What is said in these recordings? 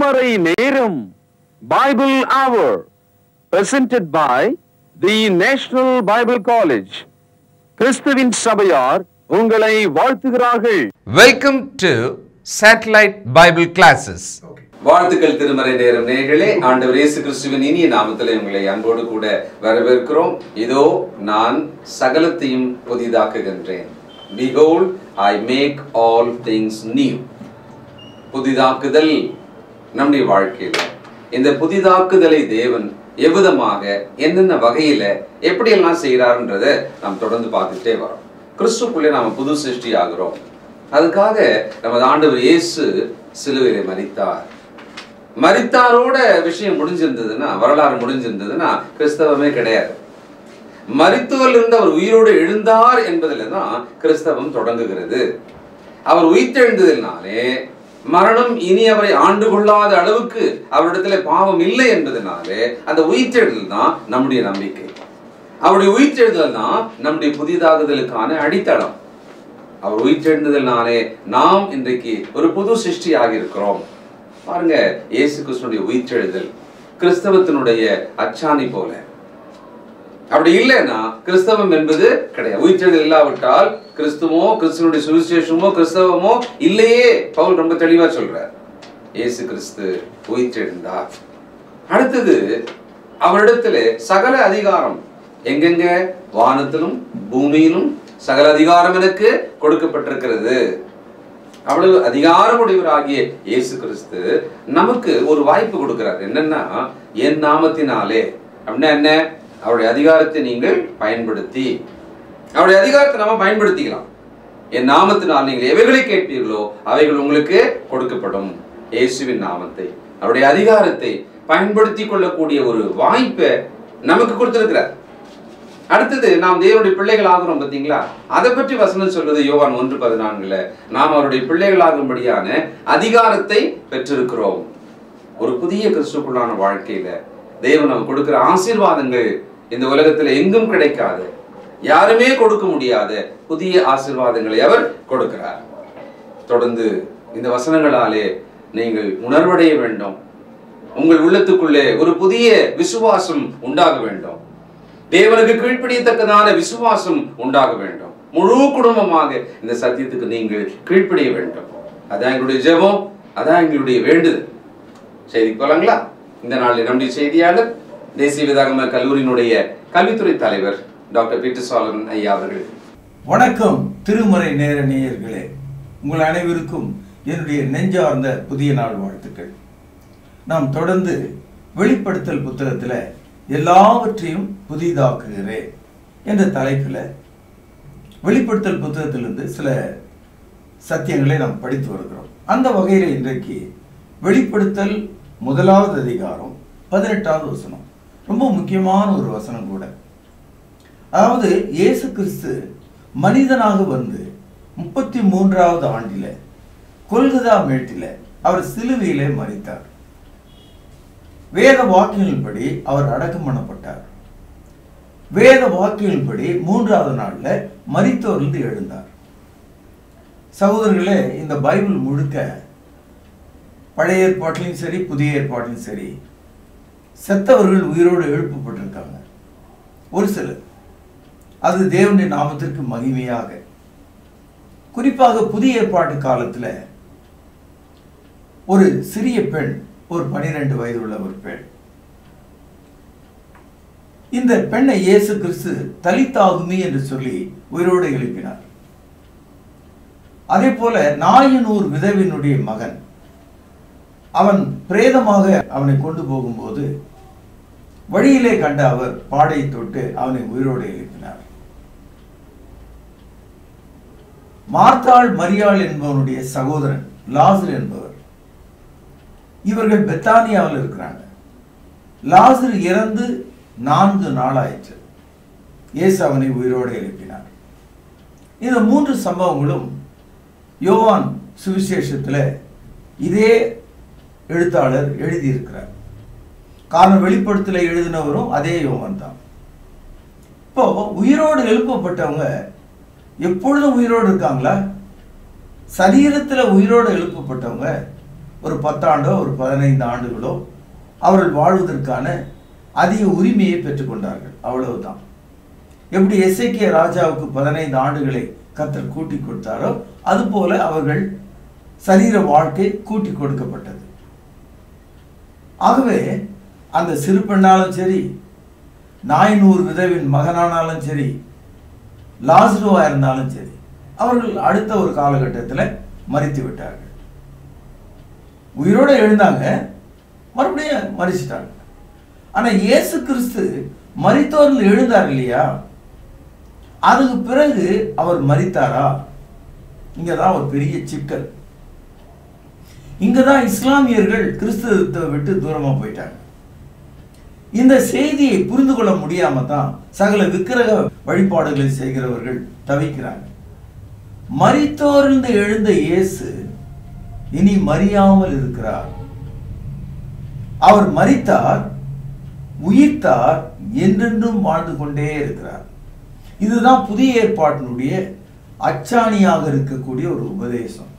திருமறை நேரம் Bible Hour presented by the National Bible College. கிறிஸ்துவின் சபையார் உங்களை வாழ்த்துகிறார்கள். Welcome to Satellite Bible Classes. வாழ்த்துக்கள் திருமறை நேரம் நேயர்களே, ஆண்டவர் இயேசு கிறிஸ்துவின் இனிய நாமத்திலே உங்களை அன்போடு கூட வரவேற்கிறோம். இதோ நான் சகலத்தையும் புதிதாக்குகின்றேன். Behold, I make all things new. புதிதாக்குதல் நம்முடைய வாழ்க்கையில இந்த புதிதாக்குதலை தேவன் எவ்விதமாக என்னென்ன வகையில எப்படியெல்லாம் செய்யறாருன்றதை நாம் தொடர்ந்து பார்த்துட்டே வரோம். கிறிஸ்துக்குள்ளே நாம புது சிருஷ்டி ஆகிறோம். அதுக்காக நமது ஆண்டவர் இயேசு சிலுவையிலே மரித்தாரோட விஷயம் முடிஞ்சிருந்ததுன்னா, வரலாறு முடிஞ்சிருந்ததுன்னா கிறிஸ்தவமே கிடையாது. மரித்தோரில் இருந்து அவர் உயிரோடு எழுந்தார் என்பதில் தான் கிறிஸ்தவம் தொடங்குகிறது. அவர் உயிர்த்தெழுந்ததினாலே மரணம் இனி அவரை ஆண்டு கொள்ளாத அளவுக்கு அவரிடத்துல பாவம் இல்லை என்பதனாலே அந்த உயிர்த்தெழுதல் தான் நம்முடைய நம்பிக்கை. அவருடைய உயிர்த்தெழுதல் தான் நம்முடைய புதிதாகுதலுக்கான அடித்தளம். அவர் உயிர்த்தெழுந்ததினாலே நாம் இன்றைக்கு ஒரு புது சிருஷ்டியாக இருக்கிறோம். பாருங்க, இயேசு கிறிஸ்துனுடைய உயிர்த்தெழுதல் கிறிஸ்தவத்தினுடைய அச்சாணி போல. அப்படி இல்லைன்னா கிறிஸ்தவம் என்பது கிடையாது. உயிர்த்தெழுதல் இல்லாவிட்டால் கிறிஸ்துவோ கிறிஸ்துவனுடைய சுவிசேஷமோ கிறிஸ்தவமோ இல்லையே. பவுல் ரொம்ப தெளிவா சொல்றார். இயேசு கிறிஸ்து உயிர்த்தெழுந்தார். அடுத்தது அவரிடத்திலே சகல அதிகாரம், எங்கெங்க வானத்திலும் பூமியிலும் சகல அதிகாரம் எனக்கு கொடுக்கப்பட்டிருக்கிறது. அவ்வளவு அதிகாரமுடையவராகிய இயேசு கிறிஸ்து நமக்கு ஒரு வாய்ப்பு கொடுக்கிறார். என்னன்னா, என் நாமத்தினாலே அப்படின்னா என்ன? அவருடைய அதிகாரத்தை நீங்கள் பயன்படுத்தி, அவருடைய அதிகாரத்தை நாம பயன்படுத்திக்கலாம். என் நாமத்தினால் நீங்கள் எவைகளை கேட்பீர்களோ அவைகள் உங்களுக்கு கொடுக்கப்படும். இயேசுவின் நாமத்தை, அவருடைய அதிகாரத்தை பயன்படுத்தி கொள்ளக்கூடிய ஒரு வாய்ப்பை நமக்கு கொடுத்திருக்கிறார். அடுத்தது, நாம் தேவனுடைய பிள்ளைகள் ஆகிறோம் பார்த்தீங்களா? அதை பற்றி வசனம் சொல்வது யோவான் 1:14. நாம் அவருடைய பிள்ளைகளாகும்படியான அதிகாரத்தை பெற்றிருக்கிறோம். ஒரு புதிய கிறிஸ்துக்குள்ளான வாழ்க்கையில தேவன் நமக்கு கொடுக்கிற ஆசீர்வாதங்கள் இந்த உலகத்துல எங்கும் கிடைக்காது, யாருமே கொடுக்க முடியாத புதிய ஆசீர்வாதங்களை அவர் கொடுக்கிறார். தொடர்ந்து இந்த வசனங்களாலே நீங்கள் உணர்வடைய வேண்டும். உங்கள் உள்ளத்துக்குள்ளே ஒரு புதிய விசுவாசம் உண்டாக வேண்டும். தேவனுக்கு கீழ்ப்படியத்தக்கதான விசுவாசம் உண்டாக வேண்டும். முழு குடும்பமாக இந்த சத்தியத்துக்கு நீங்கள் கீழ்ப்படிய வேண்டும். அதான் எங்களுடைய ஜெபம், அதான் எங்களுடைய வேண்டுதல். செய்திக்கு போலாங்களா? இந்த நாளில் நம்முடைய செய்தியாளர் தேசிய வேதாகம கல்லூரியினுடைய கல்வித்துறை தலைவர் டாக்டர் பீட்டர் சாலமன் ஐயா அவர்கள். வணக்கம் திருமறை நேர நேயர்களே, உங்கள் அனைவருக்கும் என்னுடைய நெஞ்சார்ந்த புதிய நாள் வாழ்த்துக்கள். நாம் தொடர்ந்து வெளிப்படுத்தல் புத்தகத்தில் எல்லாவற்றையும் புதிதாக்குகிறேன் என்ற தலைப்பில் வெளிப்படுத்தல் புத்தகத்திலிருந்து சில சத்தியங்களை நாம் படித்து வருகிறோம். அந்த வகையில் இன்றைக்கு வெளிப்படுத்தல் 1வது அதிகாரம் 18வது வசனம் ரொம்ப முக்கியமான ஒரு வசனம் கூட. அதாவது, இயேசு கிறிஸ்து மனிதனாக வந்து 33வது ஆண்டில கொல்கதா மேட்டில அவர் சிலுவையிலே மரித்தார். வேத வாக்கியங்களின்படி அவர் அடக்கம் பண்ணப்பட்டார். வேத வாக்கியங்களின்படி 3வது நாள்ல மரித்தோரிலிருந்து எழுந்தார். சகோதரர்களே, இந்த பைபிள் முழுக்க பழைய ஏற்பாட்டிலும் சரி புதிய ஏற்பாட்டிலும் சரி செத்தவர்கள் உயிரோடு எழுப்பப்பட்டிருக்காங்க. ஒரு சிலர் அது தேவனுடைய நாமத்திற்கு மகிமையாக. குறிப்பாக புதிய ஏற்பாட்டு காலத்தில் ஒரு சிறிய பெண், ஒரு 12 வயது உள்ள ஒரு பெண், இந்த பெண்ணை இயேசு கிறிஸ்து தலித்தாகுமி என்று சொல்லி உயிரோடு எழுப்பினார். அதே போல நாயனூர் விதவினுடைய மகன், அவன் பிரேதமாக அவனை கொண்டு போகும்போது வழியிலே கண்ட அவர் பாடையை தொட்டு அவனை உயிரோடு எழுப்பினார். மார்த்தாள் மரியாள் என்பவனுடைய சகோதரன் லாசர் என்பவர், இவர்கள் பெத்தானியாவில் இருக்கிறாங்க. லாசர் இறந்து 4 நாளாயிற்று. இயேசு அவனை உயிரோடு எழுப்பினார். இந்த 3 சம்பவங்களும் யோவான் சுவிசேஷத்தில் இதே எழுத்தாளர் எழுதியிருக்கிறார். காரணம், வெளிப்படுத்தல எழுதினவரும் அதே யோவான் தான். இப்போ உயிரோடு எழுப்பப்பட்டவங்க எப்பொழுதும் உயிரோடு இருக்காங்களா? சரீரத்தில் உயிரோடு எழுப்பப்பட்டவங்க ஒரு 10 ஆண்டோ ஒரு 15 ஆண்டுகளோ அவர்கள் வாழ்வதற்கான அதிக உரிமையை பெற்றுக்கொண்டார்கள். அவ்வளவுதான். எப்படி எசேக்கியா ராஜாவுக்கு 15 ஆண்டுகளை கர்த்தர் கூட்டி கொடுத்தாரோ அதுபோல அவர்கள் சரீர வாழ்க்கை கூட்டி கொடுக்கப்பட்டது. ஆகவே அந்த சிறு பெண்ணாலும் சரி, 400 விதவின் மகனானாலும் சரி, லாசருவா இருந்தாலும் சரி, அவர்கள் அடுத்த ஒரு காலகட்டத்தில் மரித்து விட்டார்கள். உயிரோடு எழுந்தாங்க, மறுபடியும் மரிச்சிட்டாங்க. ஆனா இயேசு கிறிஸ்து மரித்தோரில் எழுந்தார் இல்லையா, அதுக்கு பிறகு அவர் மரித்தாரா? இங்கதான் ஒரு பெரிய சிக்கல். இங்கதான் இஸ்லாமியர்கள் கிறிஸ்துவத்தை விட்டு தூரமா போயிட்டாங்க. இந்த செய்தியை புரிந்து கொள்ள முடியாம தான் சகல விக்கிரக வழிபாடுகளை செய்கிறவர்கள் தவிக்கிறாங்க. மரித்தோரிலிருந்து எழுந்த இயேசு இனி மரியாமல் இருக்கிறார். அவர் மரித்தார், உயிர்த்தார், என்றென்றும் வாழ்ந்து கொண்டே இருக்கிறார். இதுதான் புதிய ஏற்பாட்டினுடைய அச்சாணியாக இருக்கக்கூடிய ஒரு உபதேசம்.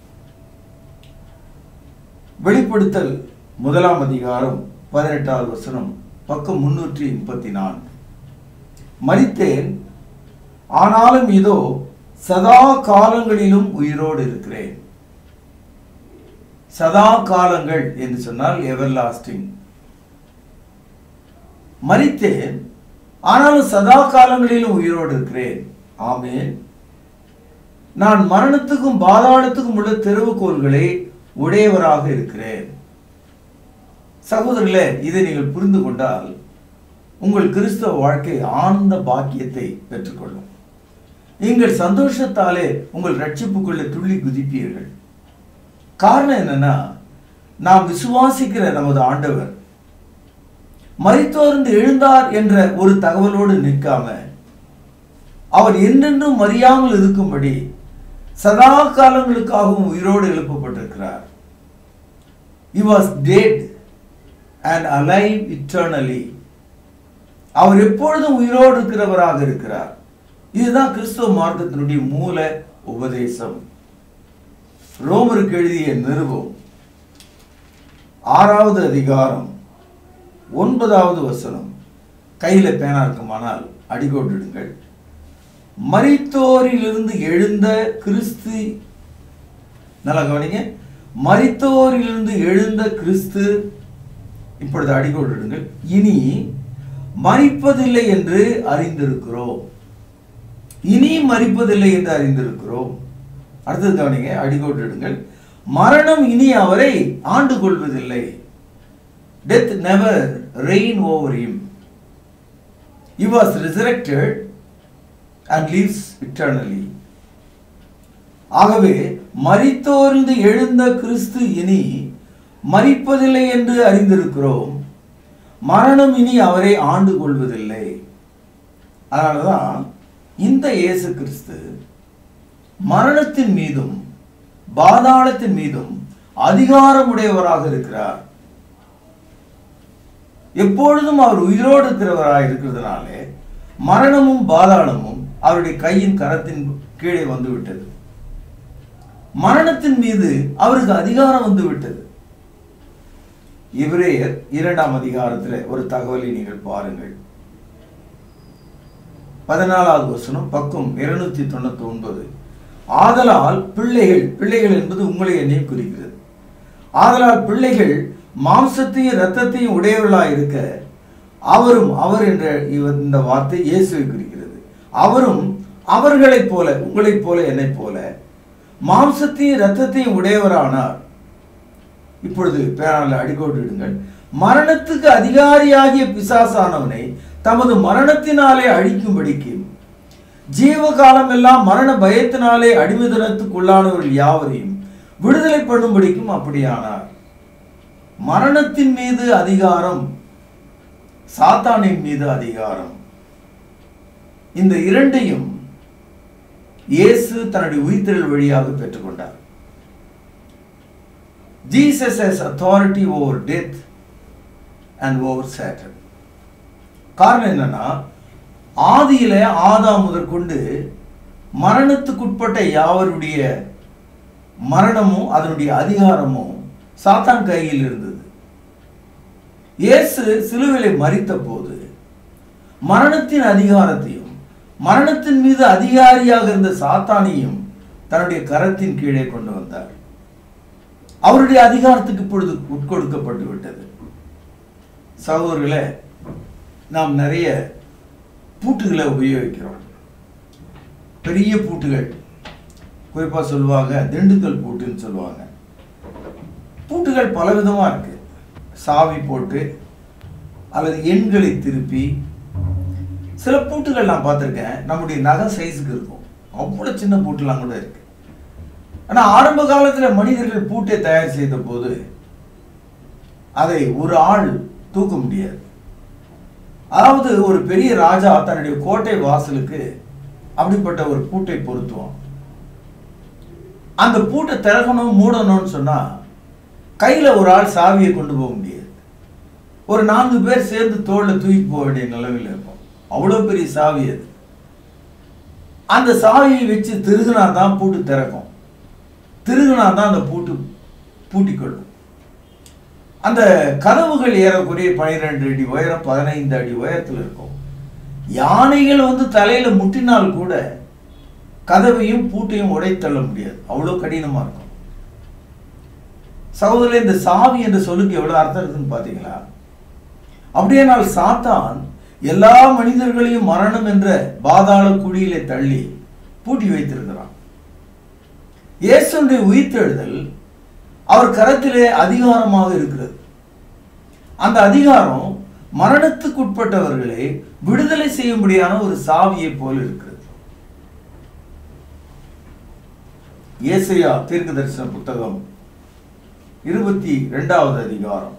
வெளிப்படுத்தல் 1 அதிகாரம் 18வது வசனம், பக்கம் 334. மரித்தேன், ஆனாலும் இதோ சதா காலங்களிலும் உயிரோடு இருக்கிறேன். சதா காலங்கள் என்று சொன்னால் எவர்லாஸ்டிங். மரித்தேன், ஆனாலும் சதா காலங்களிலும் உயிரோடு இருக்கிறேன். ஆமென். நான் மரணத்துக்கும் பாதாளத்துக்கும் உள்ள திறவுகோல்களை உடையவராக இருக்கிறேன். சகோதரர்களே, இதை நீங்கள் புரிந்து கொண்டால் உங்கள் கிறிஸ்தவ வாழ்க்கை ஆனந்த பாக்கியத்தை பெற்றுக்கொள்ளும். நீங்கள் சந்தோஷத்தாலே உங்கள் ரட்சிப்புக்குள்ளே துள்ளி குதிப்பீர்கள். காரணம் என்னன்னா, நாம் விசுவாசிக்கிற நமது ஆண்டவர் மரித்தோர்ந்து எழுந்தார் என்ற ஒரு தகவலோடு நிற்காம, அவர் என்றென்றும் மறியாமல் இருக்கும்படி சதா காலங்களுக்காகவும் உயிரோடு எழுப்பப்பட்டிருக்கிறார். He was dead and alive eternally. அவர் எப்பொழுதும் உயிரோடு இருக்கிறவராக இருக்கிறார். இதுதான் கிறிஸ்துவ மார்க்கத்தினுடைய மூல உபதேசம். ரோமருக்கு எழுதிய நிருபம் 6வது அதிகாரம் 9வது வசனம். கையில பேனா இருக்குமானால் அடிக்கோட்டிடுங்கள். மரித்தோரிலிருந்து எழுந்த கிறிஸ்து, நல்லா கவனிங்க, மரித்தோரிலிருந்து எழுந்த கிறிஸ்து, இப்பொழுது அடிக்கோட்டிடுங்கள், இனி மரிப்பதில்லை என்று அறிந்திருக்கிறோம். இனி மரிப்பதில்லை என்று அறிந்திருக்கிறோம். அடுத்தது கவனிங்க, அடிக்கோட்டிடுங்கள், மரணம் இனி அவரை ஆண்டு கொள்வதில்லை. Death never reign over him. He was resurrected and lives eternally. ஆகவே மரித்தோரிலிருந்து எழுந்த கிறிஸ்து இனி மரிப்பதில்லை என்று அறிந்திருக்கிறோம். மரணம் இனி அவரை ஆண்டு கொள்வதில்லை. அதனாலதான் இந்த இயேசு கிறிஸ்து மரணத்தின் மீதும் பாதாளத்தின் மீதும் அதிகாரமுடையவராக இருக்கிறார். எப்பொழுதும் அவர் உயிரோடு இருக்கிறவராக இருக்கிறதுனாலே மரணமும் பாதாளமும் அவருடைய கையின் கரத்தின் கீழே வந்து விட்டது. மரணத்தின் மீது அவருக்கு அதிகாரம் வந்து விட்டது. எபிரேயர் 2ஆம் அதிகாரத்தில் ஒரு தகவலை நீங்கள் பாருங்கள். 14வது வசனம், பக்கம் 299. ஆதலால் பிள்ளைகள், பிள்ளைகள் என்பது உங்களை என்னையும் குறிக்கிறது. ஆதலால் பிள்ளைகள் மாம்சத்தையும் இரத்தத்தையும் உடையவர்களாக இருக்க, அவரும், அவர் என்ற இந்த வார்த்தை இயேசுவை குறிக்கிறது, அவரும் அவர்களைப் போல, உங்களைப் போல, என்னைப் போல மாம்சத்தையும் இரத்தத்தையும் உடையவரானார். இப்பொழுது பேரான அடிக்கோட்டிடுங்கள், மரணத்துக்கு அதிகாரியாகிய பிசாசானவனை தமது மரணத்தினாலே அழிக்கும்படிக்கு, ஜீவகாலம் எல்லாம் மரண பயத்தினாலே அடிமைதனத்துக்குள்ளானவர்கள் யாவரையும் விடுதலை பண்ணும்படிக்கும் அப்படியானார். மரணத்தின் மீது அதிகாரம், சாத்தானின் மீது அதிகாரம், இந்த இரண்டையும் இயேசு தன்னுடைய உயிர்த்தெழுதல் வழியாக பெற்றுக்கொண்டார். Jesus has authority over death and over Satan. காரணம் என்னன்னா, ஆதியில ஆதாம் முதற்கொண்டு மரணத்துக்குட்பட்ட யாவருடைய மரணமும் அதனுடைய அதிகாரமும் சாத்தான் கையில் இருந்தது. இயேசு சிலுவையிலே மரித்த போது மரணத்தின் அதிகாரத்தையும் மரணத்தின் மீது அதிகாரியாக இருந்த சாத்தானையும் தன்னுடைய கரத்தின் கீழே கொண்டு வந்தார். அவருடைய அதிகாரத்துக்கு இப்பொழுது உட்கொடுக்கப்பட்டு விட்டது. சகோதரர்களே, நாம் நிறைய பூட்டுகளை உபயோகிக்கிறோம். பெரிய பூட்டுகள், குறிப்பா சொல்லுவாங்க திண்டுக்கல் பூட்டுன்னு சொல்லுவாங்க. பூட்டுகள் பலவிதமா இருக்கு. சாவி போட்டு அல்லது எண்களை திருப்பி, சில பூட்டுகள் நான் பார்த்துருக்கேன் நம்முடைய நகை சைஸுக்கு இருக்கும். அவ்வளவு சின்ன பூட்டுலாம் கூட இருக்கு. ஆனா ஆரம்ப காலத்துல மனிதர்கள் பூட்டை தயார் செய்த போது அதை ஒரு ஆள் தூக்க முடியாது. அதாவது ஒரு பெரிய ராஜா தன்னுடைய கோட்டை வாசலுக்கு அப்படிப்பட்ட ஒரு பூட்டை பொருத்துவான். அந்த பூட்டை திறக்கணும் மூடணும்னு சொன்னா கையில ஒரு ஆள் சாவியை கொண்டு போக முடியாது. ஒரு 4 பேர் சேர்ந்து தோல்ல தூக்கி போக வேண்டிய நிலைமையில் இருக்கும். அவ்வளவு பெரிய சாவி அது. அந்த சாவியை வச்சு திருகுனா தான் பூட்டு திறக்கும். திருகுனா தான் அந்த பூட்டு பூட்டிக்கொள்ளும். அந்த கதவுகள் ஏறக்குறைய 12 அடி உயரம், 15 அடி உயரத்தில் இருக்கும். யானைகள் வந்து தலையில முட்டினால் கூட கதவையும் பூட்டையும் உடைத்தள்ள முடியாது. அவ்வளவு கடினமா இருக்கும். சகோதரர்களே, இந்த சாவி என்ற சொல்லுக்கு எவ்வளவு அர்த்தம் இருக்குன்னு பாத்தீங்களா? அப்படியானால் சாத்தான் எல்லா மனிதர்களையும் மரணம் என்ற பாதாள குழியிலே தள்ளி பூட்டி வைத்திருக்கிறான். இயேசுடைய உயிர்த்தெழுதல் அவர் கரத்திலே அதிகாரமாக இருக்கிறது. அந்த அதிகாரம் மரணத்துக்குட்பட்டவர்களை விடுதலை செய்யும்படியான ஒரு சாவியை போல இருக்கிறது. ஏசாயா தீர்க்கதரிசன புத்தகம் 22வது அதிகாரம்.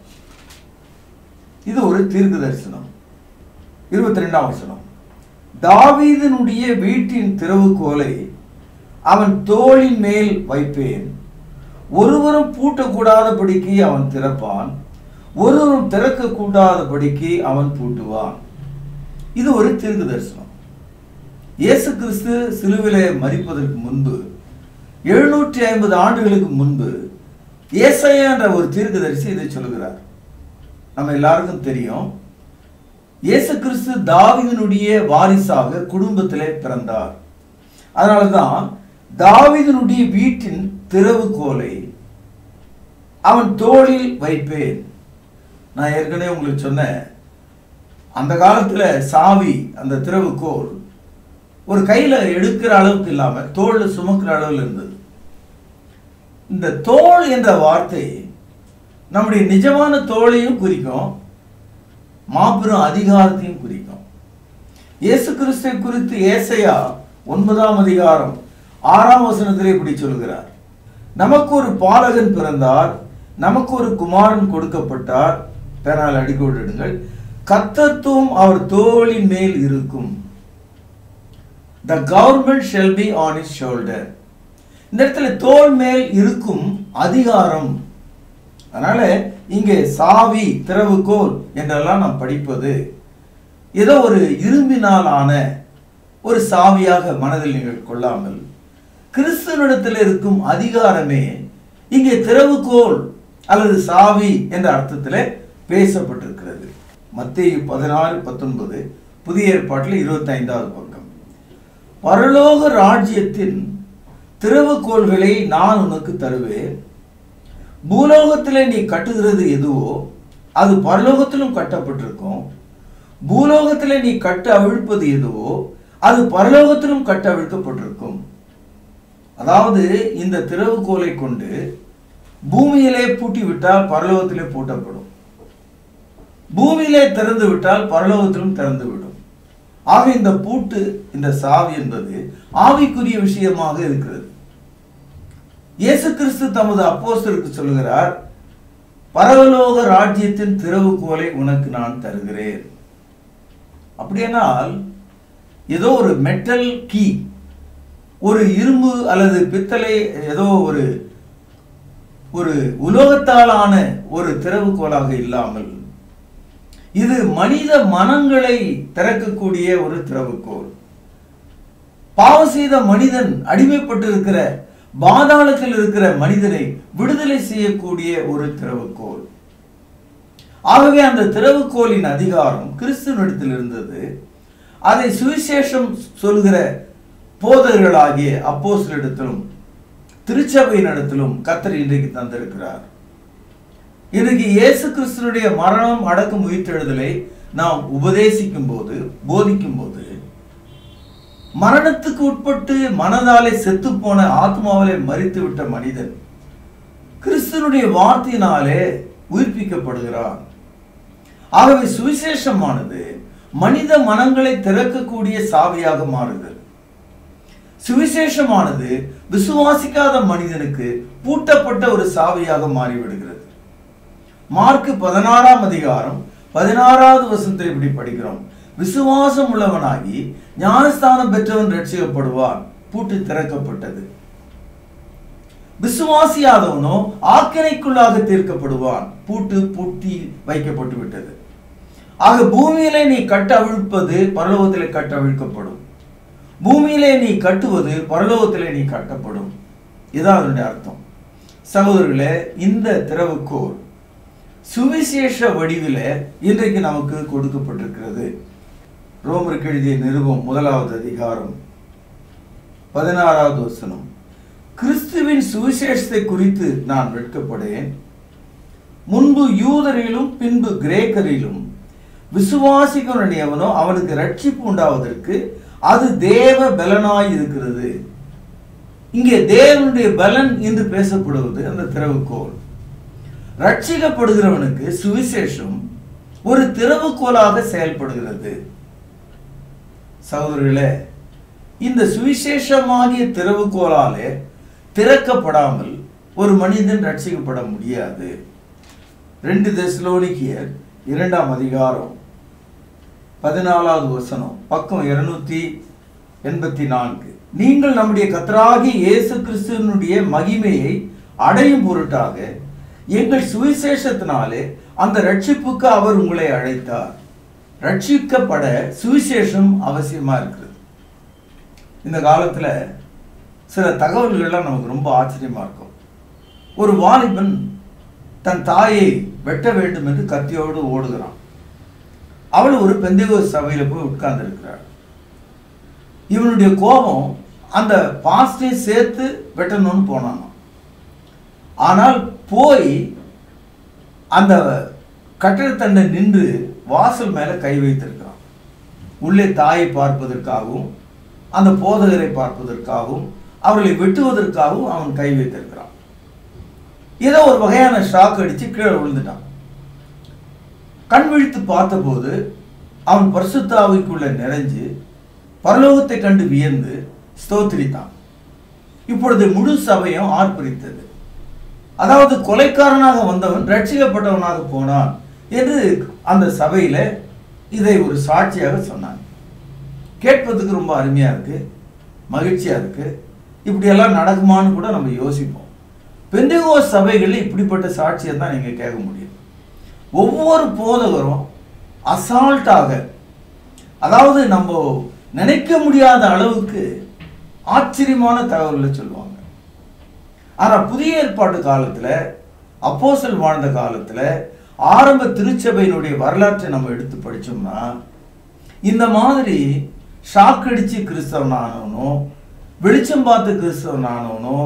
இது ஒரு தீர்க்க தரிசனம். 22ஆம் வசனம். தாவீதினுடைய வீட்டின் திறவுகோலை அவன் தோளின் மேல் வைப்பேன். ஒருவரும் பூட்டக்கூடாதபடிக்கு அவன் திறப்பான், ஒருவரும் திறக்க கூடாதபடிக்கு அவன் பூட்டுவான். இது ஒரு தீர்க்க தரிசனம். இயேசு கிறிஸ்து சிலுவிலே மரிப்பதற்கு முன்பு 750 ஆண்டுகளுக்கு முன்பு ஏசாயா என்ற ஒரு தீர்க்கதரிசி இதை சொல்கிறார். நம்ம எல்லாருக்கும் தெரியும், இயேசு கிறிஸ்து தாவீதினுடைய வாரிசாக குடும்பத்திலே பிறந்தார். அதனாலதான் தாவீதினுடைய வீட்டின் திறவுகோலை அவன் தோளில் வைப்பேன். நான் ஏற்கனவே உங்களுக்கு சொன்னேன், அந்த காலத்துல சாவி, அந்த திறவுகோல் ஒரு கையில எடுக்கிற அளவுக்கு இல்லாம தோல்ல சுமக்கிற அளவில் இருந்தது. இந்த தோல் என்ற வார்த்தை நம்முடைய நிஜமான தோளையும் குறிக்கும், மாபெரும் அதிகாரத்தையும் குறிக்கும். இயேசு கிறிஸ்துவை குறித்து ஏசாயா 9ஆம் அதிகாரம் 6ஆம் வசனத்திலே இப்படி சொல்கிறார். நமக்கு ஒரு பாலகன் பிறந்தார், நமக்கு ஒரு குமாரன் கொடுக்கப்பட்டார். பேனால் அடிக்கோடிடுங்கள். கர்த்தத்துவம் அவர் தோளின் மேல் இருக்கும். The government shall be on his shoulder. இந்த இடத்துல தோள் மேல் இருக்கும் அதிகாரம். அதனால இங்கே சாவி, திறவுகோல் என்றெல்லாம் நாம் படிப்பது ஏதோ ஒரு இரும்பினால் ஆன ஒரு சாவியாக மனதில் நீங்கள் கொள்ளாமல், கிறிஸ்துவனிடத்தில் இருக்கும் அதிகாரமே இங்கே திறவுகோல் அல்லது சாவி என்ற அர்த்தத்தில் பேசப்பட்டிருக்கிறது. மத்தேயு 16:19 புதிய ஏற்பாட்டில் 25வது பக்கம். பரலோக ராஜ்யத்தின் திறவுகோல்களை நான் உனக்கு தருவேன். பூலோகத்திலே நீ கட்டுகிறது எதுவோ அது பரலோகத்திலும் கட்டப்பட்டிருக்கும். பூலோகத்திலே நீ கட்ட அவிழ்ப்பது எதுவோ அது பரலோகத்திலும் கட்ட அவிழ்க்கப்பட்டிருக்கும். அதாவது இந்த திறவுகோலை கொண்டு பூமியிலே பூட்டி விட்டால் பரலோகத்திலே பூட்டப்படும், பூமியிலே திறந்து விட்டால் பரலோகத்திலும் திறந்து விடும். ஆக இந்த பூட்டு, இந்த சாவி என்பது ஆவிக்குரிய விஷயமாக இருக்கிறது. இயேசு கிறிஸ்து தமது அப்போஸ்தலருக்கு சொல்லுகிறார், பரலோக ராஜ்யத்தின் திறவுகோலை உனக்கு நான் தருகிறேன். அப்படியானால் ஏதோ ஒரு மெட்டல் கீ, ஒரு இரும்பு அல்லது பித்தளை, ஏதோ ஒரு உலோகத்தாலான ஒரு திறவுகோலாக இல்லாமல் இது மனித மனங்களை திறக்கக்கூடிய ஒரு திறவுகோல். பாவம் செய்த மனிதன் அடிமைப்பட்டிருக்கிற பாதாளத்தில் இருக்கிற மனிதனை விடுதலை செய்யக்கூடிய ஒரு திறவுகோல். ஆகவே அந்த திறவுகோலின் அதிகாரம் கிறிஸ்துவனிடத்தில் இருந்தது. அதை சுவிசேஷம் சொல்கிற போதகர்களாகிய அப்போஸ்தலரிடத்திலும் திருச்சபையினிடத்திலும் கர்த்தர் இன்றைக்கு தந்திருக்கிறார். இன்றைக்கு இயேசு கிறிஸ்துனுடைய மரணம், அடக்கம், உயிர்த்தெழுதலை நாம் உபதேசிக்கும் போது, போதிக்கும் போது, மரணத்துக்கு உட்பட்டு மனதாலே செத்து போன, ஆத்மாவிலே மரித்து விட்ட மனிதன் கிறிஸ்துனுடைய வார்த்தையினாலே உயிர்ப்பிக்கப்படுகிறான். ஆகவே சுவிசேஷமானது மனித மனங்களை திறக்கக்கூடிய சாவியாக மாறுதல். சுவிசேஷமானது விசுவாசிக்காத மனிதனுக்கு பூட்டப்பட்ட ஒரு சாவியாக மாறிவிடுகிறது. மார்க் 16ஆம் அதிகாரம் 16வது வசனத்தில் இப்படி படிக்கிறோம். விசுவாசம் உள்ளவனாகி ஞானஸ்தானம் பெற்றவன் ரட்சிக்கப்படுவான். பூட்டு திறக்கப்பட்டது. விசுவாசியாதவனோ ஆக்கினைக்குள்ளாக தீர்க்கப்படுவான். பூட்டு பூட்டி வைக்கப்பட்டு விட்டது. ஆக பூமியிலே நீ கட்ட அவிழ்ப்பது பரலோகத்திலே கட்ட அவிழ்க்கப்படும். பூமியிலே நீ கட்டுவது பரலோகத்திலே நீ கட்டப்படும். இதான் அதனுடைய அர்த்தம். சகோதரர்களே, இந்த திறவுகோல் சுவிசேஷ வடிவில இன்றைக்கு நமக்கு கொடுக்கப்பட்டிருக்கிறது. ரோமருக்கு எழுதிய நிருபம் 1வது அதிகாரம் 16வது வசனம். கிறிஸ்துவின் சுவிசேஷத்தை குறித்து நான் வெட்கப்படேன். முன்பு யூதரிலும் பின்பு கிரேக்கரிலும் விசுவாசிக்கிறவனோ அவனுக்கு ரட்சிப்பு உண்டாவதற்கு அது தேவ பலனாய் இருக்கிறது. இங்கே தேவனுடைய பலன் என்று பேசப்படுவது அந்த திறவுகோல். ரட்சிக்கப்படுகிறவனுக்கு சுவிசேஷம் ஒரு திறவுகோலாக செயல்படுகிறது. சகோதரர்களே, இந்த சுவிசேஷமாகிய திறவுகோலாலே திறக்கப்படாமல் ஒரு மனிதன் ரட்சிக்கப்பட முடியாது. 2 தெசலோனிக்கேயர் 2ஆம் அதிகாரம் 14வது வசனம், பக்கம் 284. நீங்கள் நம்முடைய கர்த்தராகிய இயேசு கிறிஸ்துவினுடைய மகிமையை அடையும் பொருட்டாக எங்கள் சுவிசேஷத்தினாலே அந்த ரட்சிப்புக்கு அவர் உங்களை அழைத்தார். ரட்சிக்கப்பட சுவிசேஷம் அவசியமா இருக்கிறது. இந்த காலத்துல சில தகவல்கள்லாம் நமக்கு ரொம்ப ஆச்சரியமா இருக்கும். ஒரு வாலிபன் தன் தாயை வெட்ட வேண்டும் என்று கத்தியோடு ஓடுகிறான். அவள் ஒரு பெந்தேகோஸ்து சபையில போய் உட்கார்ந்து இருக்கிறாள். இவனுடைய கோபம் அந்த பாஸ்டை சேர்த்து வெட்டணும்னு போனான். ஆனால் போய் அந்த கட்டிடத்தண்டை நின்று வாசல் மேல கை வைத்திருக்கிறான். உள்ளே தாயை பார்ப்பதற்காகவும் அந்த போதகரை பார்ப்பதற்காகவும் அவர்களை வெட்டுவதற்காகவும் அவன் கை வைத்திருக்கிறான். ஏதோ ஒரு வகையான ஷாக் அடிச்சு கீழே விழுந்துட்டான். கண் விழித்து பார்த்தபோது அவன் பரிசுத்த ஆவிக்குள்ள நிறைஞ்சு பரலோகத்தை கண்டு வியந்து ஸ்தோத்திரித்தான். இப்பொழுது முழு சபையும் ஆர்ப்பரித்தது. அதாவது கொலைக்காரனாக வந்தவன் ரட்சிக்கப்பட்டவனாக போனான் என்று அந்த சபையில இதை ஒரு சாட்சியாக சொன்னான். கேட்பதுக்கு ரொம்ப அருமையா இருக்கு, மகிழ்ச்சியா இருக்கு. இப்படியெல்லாம் நடக்குமான்னு கூட நம்ம யோசிப்போம். பெந்தேகோஸ்து சபைகளில் இப்படிப்பட்ட சாட்சியை தான் நீங்க கேட்க முடியும். ஒவ்வொரு போதகரும் அசால்ட்டாக, அதாவது நம்ம நினைக்க முடியாத அளவுக்கு ஆச்சரியமான தகவல்களை சொல்லுவாங்க. ஆனா புதிய ஏற்பாட்டு காலத்துல, அப்போஸ்தலர் வாழ்ந்த காலத்துல, ஆரம்ப திருச்சபையினுடைய வரலாற்றை நம்ம எடுத்து படிச்சோம்னா இந்த மாதிரி ஷாக் அடிச்சு கிறிஸ்தவனானவனோ, வெளிச்சம் பார்த்து கிறிஸ்தவனானவனோ,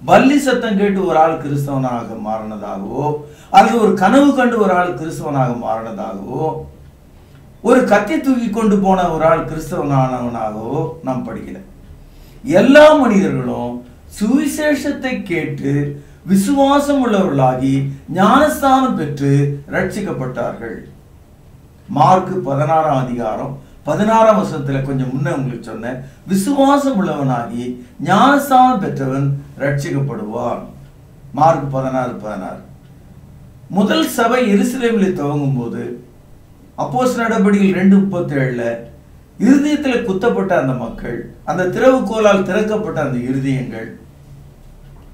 பல்லி சத்தம் கேட்டு ஒரு ஆள் கிறிஸ்தவனாக மாறினதாகவோ, அல்லது ஒரு கனவு கண்டு ஒரு ஆள் கிறிஸ்தவனாக மாறினதாகவோ, ஒரு கத்தி தூக்கி கொண்டு போன ஒரு ஆள் கிறிஸ்தவனானவனாகவோ நாம் படிக்கல. எல்லா மனிதர்களும் சுவிசேஷத்தை கேட்டு விசுவாசம் உள்ளவர்களாகி ஞானஸ்தானம் பெற்று ரட்சிக்கப்பட்டார்கள். மார்க் 16ஆம் அதிகாரம் 16ஆம் வசனத்துல கொஞ்சம் முன்ன உங்களுக்கு சொன்ன, விசுவாசம் உள்ளவனாகி ஞானஸ்தானம் பெற்றவன் ரட்சிக்கப்படுவான். மார்க் 16:16. முதல் சபை எருசலேமில் துவங்கும் போது அப்போஸ்தலர் நடபடிகள் 2:37 இருதயத்தில் குத்தப்பட்ட அந்த மக்கள், அந்த திறவுகோலால் திறக்கப்பட்ட அந்த இருதயங்கள்,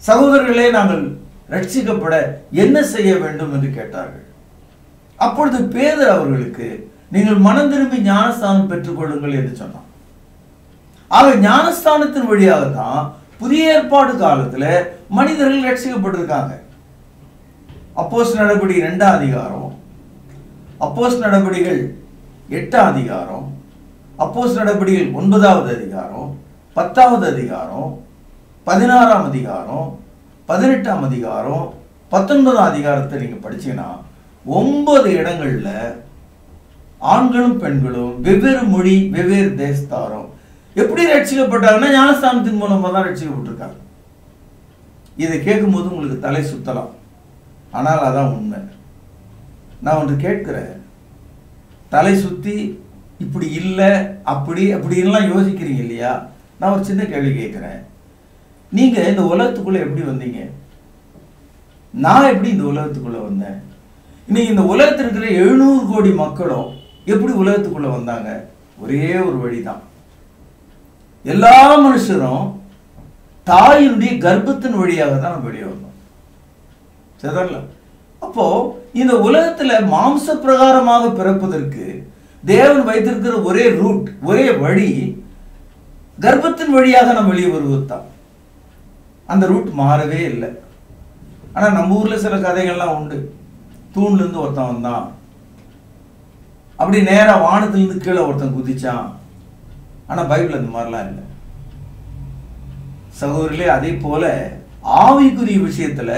சகோதரர்களே நாங்கள் ரட்சிக்கப்பட என்ன செய்ய வேண்டும் என்று கேட்டார்கள். அப்பொழுது பேதுரு அவர்களுக்கு நீங்கள் மனம் திரும்பி ஞானஸ்தானம் பெற்றுக் கொள்ளுங்கள் என்று சொன்னான். ஆக ஞானஸ்தானத்தின் வழியாகத்தான் புதிய ஏற்பாடு காலத்துல மனிதர்கள் ரட்சிக்கப்பட்டிருக்காங்க. அப்போஸ்தலர் நடபடி 2ஆம் அதிகாரம், அப்போஸ்தலர் நடபடிகள் 8ஆம் அதிகாரம், அப்போஸ்தலர் நடபடிகள் 9வது அதிகாரம், 10வது அதிகாரம், 16ஆம் அதிகாரம், 18ஆம் அதிகாரம், 19ஆம் அதிகாரத்தை நீங்க படிச்சீங்கன்னா 9 இடங்கள்ல ஆண்களும் பெண்களும் வெவ்வேறு மொழி வெவ்வேறு தேசத்தாரும் எப்படி ரட்சிக்கப்பட்டாங்கன்னா ஞானஸ்தானத்தின் மூலமா தான் ரட்சிக்கப்பட்டிருக்காங்க. இதை கேட்கும் போது உங்களுக்கு தலை சுத்தலாம், ஆனால் அதான் உண்மை. நான் ஒன்று கேட்கிறேன், தலை சுத்தி இப்படி இல்லை அப்படி அப்படின்லாம் யோசிக்கிறீங்க இல்லையா? நான் ஒரு சின்ன கேள்வி கேட்கிறேன். நீங்க இந்த உலகத்துக்குள்ள எப்படி வந்தீங்க? நான் எப்படி இந்த உலகத்துக்குள்ள வந்தேன்? இன்னைக்கு இந்த உலகத்தில் இருக்கிற 700 கோடி மக்களும் எப்படி உலகத்துக்குள்ள வந்தாங்க? ஒரே ஒரு வழிதான். எல்லா மனுஷரும் தாயினுடைய கர்ப்பத்தின் வழியாக தான் நம்ம வெளியே வந்தோம். சரிங்களா? அப்போ இந்த உலகத்துல மாம்ச பிரகாரமாக பிறப்பதற்கு தேவன் வைத்திருக்கிற ஒரே ரூட், ஒரே வழி கர்ப்பத்தின் வழியாக நம்ம வெளியே வருவதுதான். அந்த ரூட் மாறவே இல்லை. ஆனா நம்ம ஊர்ல சில கதைகள்லாம் உண்டு. தூண்ல இருந்து ஒருத்தன் வந்தான், அப்படி நேரா வானத்துல இருந்து கீழே ஒருத்தன் குதிச்சான். ஆனா பைபிள் அந்த மாதிரிலாம் இல்லை சகோதரிலே. அதே போல ஆவிக்குரிய விஷயத்துல,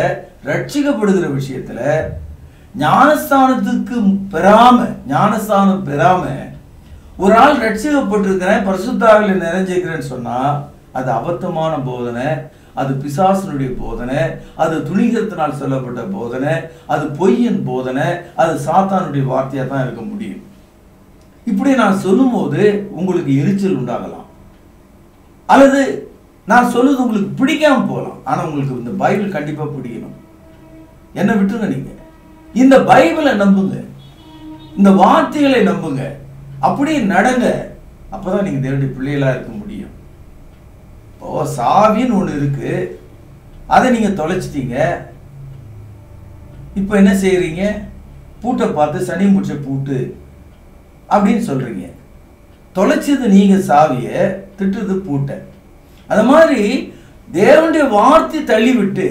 ரட்சிக்கப்படுகிற விஷயத்துல ஞானஸ்தானம் பெறாம ஒரு ஆள் ரட்சிக்கப்பட்டிருக்கிறேன், பரிசுத்தாவில நிறைஞ்சிருக்கிறேன்னு சொன்னா அது அபத்தமான போதனை, அது பிசாசனுடைய போதனை, அது துணிகரத்தினால் சொல்லப்பட்ட போதனை, அது பொய்யின் போதனை, அது சாத்தானுடைய வார்த்தையா தான் இருக்க முடியும். இப்படி நான் சொல்லும் போது உங்களுக்கு எரிச்சல் உண்டாகலாம், அல்லது நான் சொல்லுது உங்களுக்கு பிடிக்காம போகலாம். ஆனா உங்களுக்கு இந்த பைபிள் கண்டிப்பா பிடிக்கணும். என்ன விட்டுருங்க, நீங்க இந்த பைபிளை நம்புங்க, இந்த வார்த்தைகளை நம்புங்க, அப்படியே நடங்க. அப்பதான் நீங்க தேவனுடைய பிள்ளைகளா இருக்க முடியும். இப்போ சாவின்னு ஒண்ணு இருக்கு, அதை நீங்க தொலைச்சிட்டீங்க. இப்ப என்ன செய்யறீங்க? பூட்டை பார்த்து சனி முடிச்ச பூட்டு அப்படின்னு சொல்றீங்க. தொலைச்சது நீங்க சாவிய, திட்டுறது பூட்டை. அது மாதிரி தேவனுடைய வார்த்தை தள்ளிவிட்டு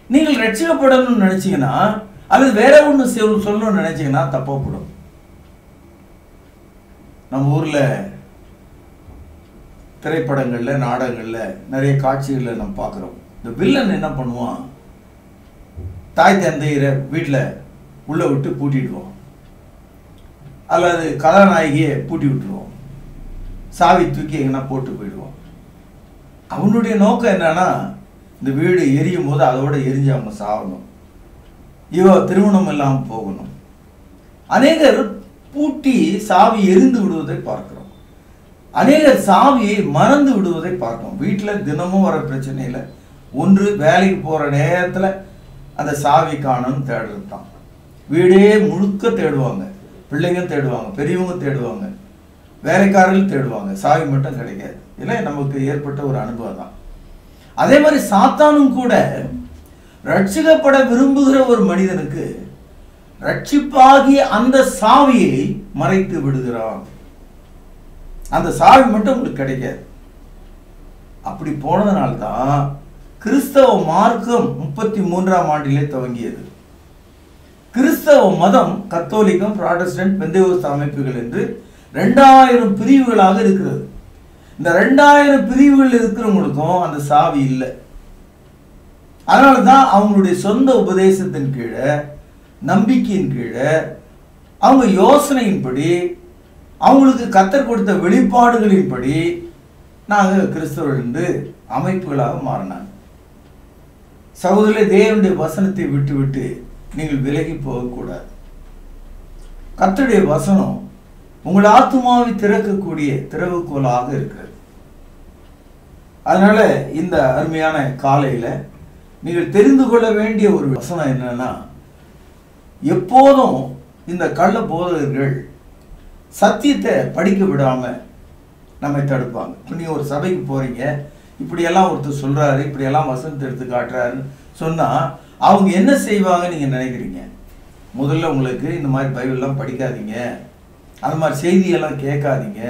நீங்கள் ரட்சிக்கப்படணும்னு நினைச்சீங்கன்னா, அல்லது வேற ஒண்ணு சொல்லணும்னு நினைச்சீங்கன்னா தப்பப்படும். நம்ம ஊர்ல திரைப்படங்கள்ல, நாடகங்கள்ல நிறைய காட்சிகளை நம்ம பார்க்கிறோம். இந்த வில்லன் என்ன பண்ணுவான்? தாய் தந்தையரை வீட்டுல உள்ள விட்டு பூட்டிடுவோம், அல்லது கதாநாயகியை பூட்டி விட்டுருவோம், சாவி தூக்கி எங்கன்னா போட்டு போயிடுவோம். அவனுடைய நோக்கம் என்னன்னா, இந்த வீடு எரியும் போது அதோட எரிஞ்சு அவங்க சாகணும், இவ திருமணம் இல்லாமல் போகணும். அநேகர் பூட்டி சாவி எரிந்து விடுவதை பார்க்கிறோம். அநேகர் சாவியை மறந்து விடுவதை பார்க்கிறோம். வீட்டில் தினமும் வர பிரச்சனையில் ஒன்று, வேலைக்கு போகிற நேரத்தில் அந்த சாவி காணணும்னு தேடுறது தான். வீடே முழுக்க தேடுவாங்க, பிள்ளைங்க தேடுவாங்க, பெரியவங்க தேடுவாங்க, வேலைக்காரர்கள் தேடுவாங்க, சாவி மட்டும் கிடைக்காது. இல்லை, நமக்கு ஏற்பட்ட ஒரு அனுபவம் தான். அதே மாதிரி சாத்தானும் கூட ரட்சிக்கப்பட விரும்புகிற ஒரு மனிதனுக்கு ரட்சிப்பாகிய அந்த சாவியை மறைத்து விடுகிறான். அந்த சாவி மட்டும் உங்களுக்கு கிடைக்காது. அப்படி போனதுனால்தான் கிறிஸ்தவ மார்க்கம் 33ஆம் ஆண்டிலே துவங்கியது. கிறிஸ்தவ மதம் கத்தோலிக்கம், புராட்டஸ்டன்ட், பெந்தேகோஸ்து அமைப்புகள் என்று 2000 பிரிவுகளாக இருக்கிறது. இந்த 2000 பிரிவுகள் இருக்கிறவங்களுக்கும் அந்த சாவி இல்லை. அதனாலதான் அவங்களுடைய சொந்த உபதேசத்தின் கீழே, நம்பிக்கையின் கீழே, அவங்க யோசனையின்படி, அவங்களுக்கு கர்த்தர் கொடுத்த வெளிப்பாடுகளின்படி நாங்கள் கிறிஸ்தவர்கள் அமைப்புகளாக மாறினாங்க. சகோதரர்களே, தேவனுடைய வசனத்தை விட்டு விட்டு நீங்கள் விலகி போகக்கூடாது. கர்த்தருடைய வசனம் உங்கள் ஆத்துமாவை திறக்கக்கூடிய திறவுகோலாக இருக்கிறது. அதனால இந்த அருமையான காலையில நீங்கள் தெரிந்து கொள்ள வேண்டிய ஒரு வசனம் என்னன்னா, எப்போதும் இந்த கள்ள போதகர்கள் சத்தியத்தை படிக்க விடாம நம்மை தடுப்பாங்க. இப்போ நீங்க ஒரு சபைக்கு போறீங்க, இப்படியெல்லாம் ஒருத்தர் சொல்றாரு, இப்படியெல்லாம் வசனத்தை எடுத்து காட்டுறாருன்னு சொன்னா அவங்க என்ன செய்வாங்க நீங்க நினைக்கிறீங்க? முதல்ல உங்களுக்கு இந்த மாதிரி பைபிள்லாம் படிக்காதீங்க, அந்த மாதிரி செய்தியெல்லாம் கேட்காதீங்க,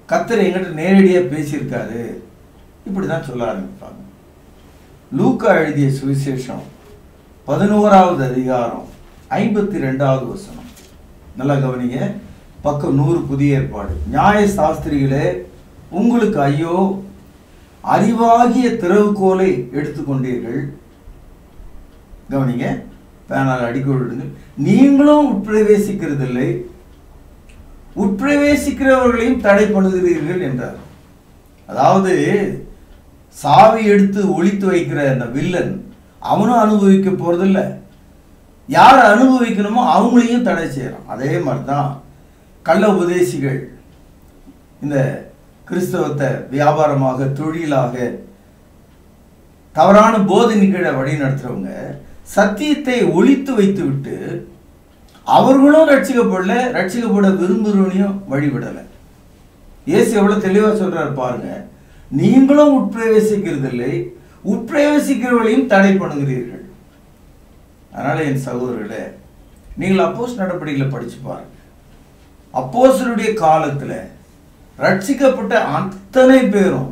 கர்த்தர் எங்கிட்ட நேரடியாக பேசியிருக்காரு, இப்படிதான் சொல்ல ஆரம்பிப்பாங்க. லூக்கா எழுதிய சுவிசேஷம் 11வது அதிகாரம் 52வது வசனம். நல்லா கவனிங்க. பக்கம் 100 புதிய ஏற்பாடு. நியாய சாஸ்திரிகளே, உங்களுக்கு ஐயோ, அறிவாகிய திறவுகோலை எடுத்துக்கொண்டீர்கள். கவனிங்க, பேனால் அடிக்கொள்ளுங்கள். நீங்களும் உட்பிரவேசிக்கிறதில்லை, உட்பிரவேசிக்கிறவர்களையும் தடை பண்ணுகிறீர்கள் என்றார். அதாவது சாவி எடுத்து ஒளித்து வைக்கிற அந்த வில்லன் அவனும் அனுபவிக்க போறதில்ல, யார் அனுபவிக்கணுமோ அவங்களையும் தடை செய்யறான். அதே மாதிரிதான் கள்ள உபதேசிகள் இந்த கிறிஸ்தவத்தை வியாபாரமாக, தொழிலாக, தவறான போதனைகளை வழி நடத்துறவங்க சத்தியத்தை ஒளித்து வைத்து விட்டு அவர்களும் ரட்சிக்கப்படல, ரட்சிக்கப்பட விரும்புகிறவனையும் வழிவிடலை. இயேசு எவ்வளவு தெளிவா சொல்றாரு பாருங்க. நீங்களும் உட்பிரவேசிக்கிறதில்லை, உட்பிரவேசிக்கிறவர்களையும் தடை பண்ணுகிறீர்கள். அதனால என் சகோதரர்களே, நீங்கள் அப்போஸ்தலர் நடபடிகளை படிச்சு பாருங்க. அப்போஸ்தலருடைய காலத்துல ரட்சிக்கப்பட்ட அத்தனை பேரும்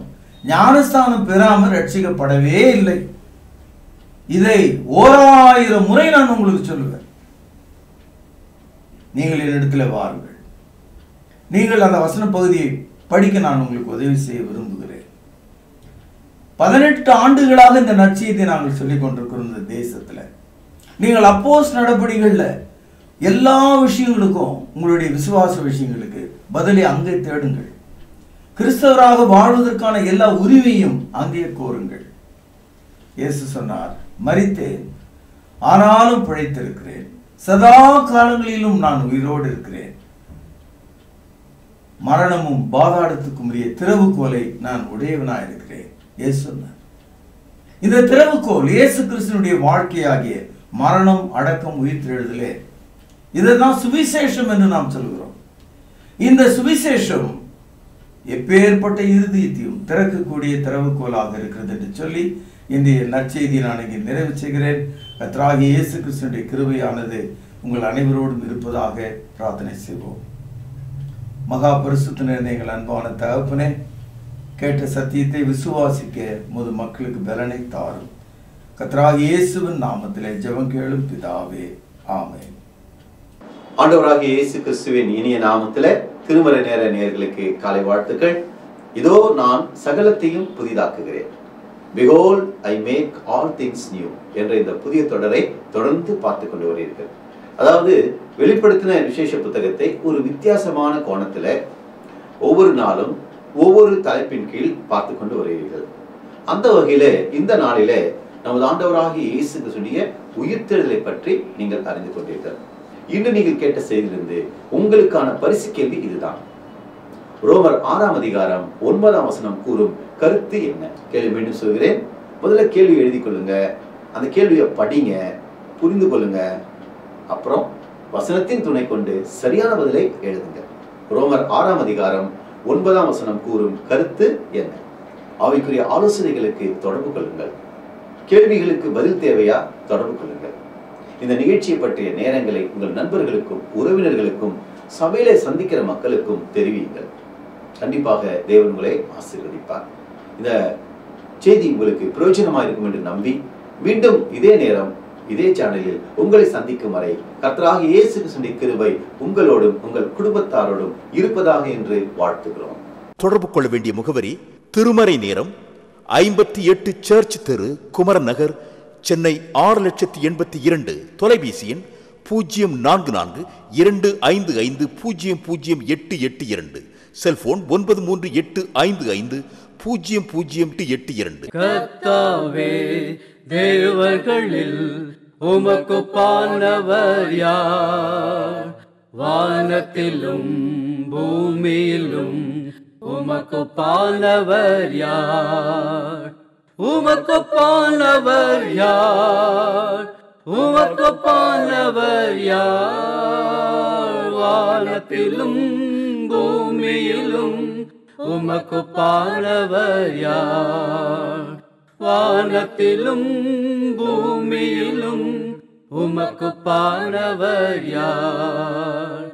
ஞானஸ்தானம் பெறாமல் ரட்சிக்கப்படவே இல்லை. இதை 1000 முறை நான் உங்களுக்கு சொல்லுவேன். நீங்கள் என்னிடத்துல வாருங்கள். நீங்கள் அந்த வசன பகுதியை படிக்க நான் உங்களுக்கு உதவி செய்ய விரும்புகிறேன். 18 ஆண்டுகளாக இந்த நற்செய்தியை நாங்கள் சொல்லிக் கொண்டிருக்கிறோம். இந்த தேசத்துல நீங்கள் அப்போஸ்தலர் நடபடிகள்ல எல்லா விஷயங்களுக்கும், உங்களுடைய விசுவாச விஷயங்களுக்கு பதிலை அங்கே தேடுங்கள். கிறிஸ்தவராக வாழ்வதற்கான எல்லா உரிமையும் அங்கே கோருங்கள். இயேசு சொன்னார், மரித்தேன் ஆனாலும் பிழைத்திருக்கிறேன், சதா காலங்களிலும் நான் உயிரோடு இருக்கிறேன், மரணமும் பாதாளத்துக்கும் உரிய திறவுகோலை நான் உடையவனாயிருக்கிறேன். இயேசு சொன்னார். இந்த திறவுகோல் இயேசு கிறிஸ்துவினுடைய வாழ்க்கையாகிய மரணம், அடக்கம், உயிர்த்தெழுதலே. இதுதான் சுவிசேஷம் என்று நாம் சொல்கிறோம். இந்த சுவிசேஷம் எப்பேற்பட்ட இருதயத்தையும் திறக்கக்கூடிய திறவுகோலாக இருக்கிறது என்று சொல்லி இன்றைய நற்செய்தியை நான் இங்கே நிறைவு செய்கிறேன். கர்த்தராகிய இயேசு கிறிஸ்துவினுடைய கிருபையானது உங்கள் அனைவரோடும் இருப்பதாக பிரார்த்தனை செய்வோம். மகா பரிசுத்த நிறைந்த எங்கள் அன்பான தகப்பனே, கேட்ட சத்தியத்தை விசுவாசிக்க முது மக்களுக்கு பலனை தாரும். கர்த்தராகிய இயேசுவின் நாமத்திலே ஜெபம் கேளும் பிதாவே, ஆமென். ஆண்டவராகிய இயேசு கிறிஸ்துவின் இனிய நாமத்திலே திருமறை நேர நேயர்களுக்கு காலை வாழ்த்துக்கள். இதோ நான் சகலத்தையும் புதிதாக்குகிறேன். Behold, I make all things new என்ற இந்த புதிய தொடரை தொடர்ந்து பார்த்து கொண்டு வருகிறீர்கள். அதாவது வெளிப்படுத்தின விசேஷ புத்தகத்தை ஒரு வித்தியாசமான கோணத்துல ஒவ்வொரு நாளும் ஒவ்வொரு தலைப்பின் கீழ் பார்த்து கொண்டு வருகிறீர்கள். அந்த வகையில இந்த நாளிலே நமது ஆண்டவராகிய இயேசு கிறிஸ்துவினுடைய உயிர்த்தெழுதலை பற்றி நீங்கள் அறிந்து கொண்டீர்கள். இன்று நீங்கள் கேட்ட செய்தியிலிருந்து உங்களுக்கான பரிசு கேள்வி இதுதான். ரோமர் 6ஆம் அதிகாரம் 9ஆம் வசனம் கூறும் கருத்து என்ன? கேள்வி மீண்டும் சொல்கிறேன். முதல்ல கேள்வி எழுதி கொள்ளுங்க, அந்த கேள்வியை படிங்க, புரிந்து கொள்ளுங்க, அப்புறம் வசனத்தின் துணை கொண்டு சரியான பதிலை எழுதுங்க. ரோமர் 6ஆம் அதிகாரம் 9ஆம் வசனம் கூறும் கருத்து என்ன? அவைக்குரிய ஆலோசனைகளுக்கு தொடர்பு கொள்ளுங்கள். கேள்விகளுக்கு பதில் தேவையா? தொடர்பு கொள்ளுங்கள். இந்த நிகழ்ச்சியை பற்றிய நேரங்களை உங்கள் நண்பர்களுக்கும் உறவினர்களுக்கும் சபையிலே சந்திக்கிற மக்களுக்கும் தெரிவியுங்கள். கண்டிப்பாக தேவன் உங்களை ஆசீர்வதிப்பார். இந்த செய்தி உங்களுக்கு பிரயோஜனமாக இருக்கும் என்று நம்பி மீண்டும் இதே நேரம் இதே சேனலில் உங்களை சந்திக்கும் வரை கர்த்தராகிய இயேசு கிறிஸ்துவின் கிருபை உங்களோடும் உங்கள் குடும்பத்தாரோடும் இருப்பதாக என்று வாழ்த்துகிறோம். தொடர்பு கொள்ள வேண்டிய முகவரி: திருமறை நேரம், 58 சர்ச் தெரு, குமரன் நகர், சென்னை 6,82,000. தொலைபேசி எண் 0442550082. செல்போன் 9385500882. கர்த்தாவே, தேவர்களில் உமக்குப்பானவர் யார்? வானத்திலும் பூமியிலும் உமக்குப்பானவர் யார்? உமக்குப்பானவர் யார்? உமக்குப்பானவர் யார்? வானத்திலும் பூமியிலும் உமக்குப்பானவர் யார்? வானத்திலும் பூமியிலும் உமக்குப்பானவர் யார்?